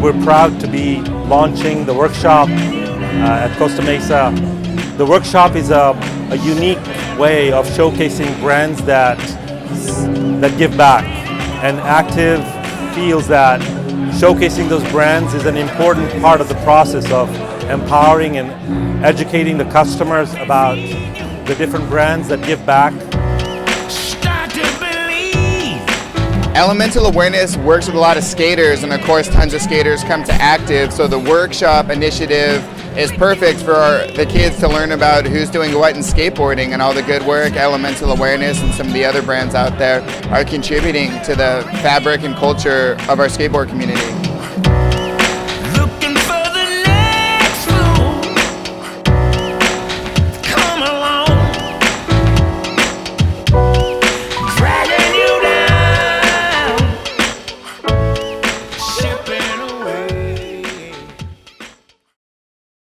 we're proud to be launching the workshop at Costa Mesa. The workshop is a unique way of showcasing brands that give back, and Active feels that showcasing those brands is an important part of the process of empowering and educating the customers about the different brands that give back. Elemental Awareness works with a lot of skaters, and of course tons of skaters come to Active, so the workshop initiative is perfect for the kids to learn about who's doing what in skateboarding and all the good work Elemental Awareness and some of the other brands out there are contributing to the fabric and culture of our skateboard community.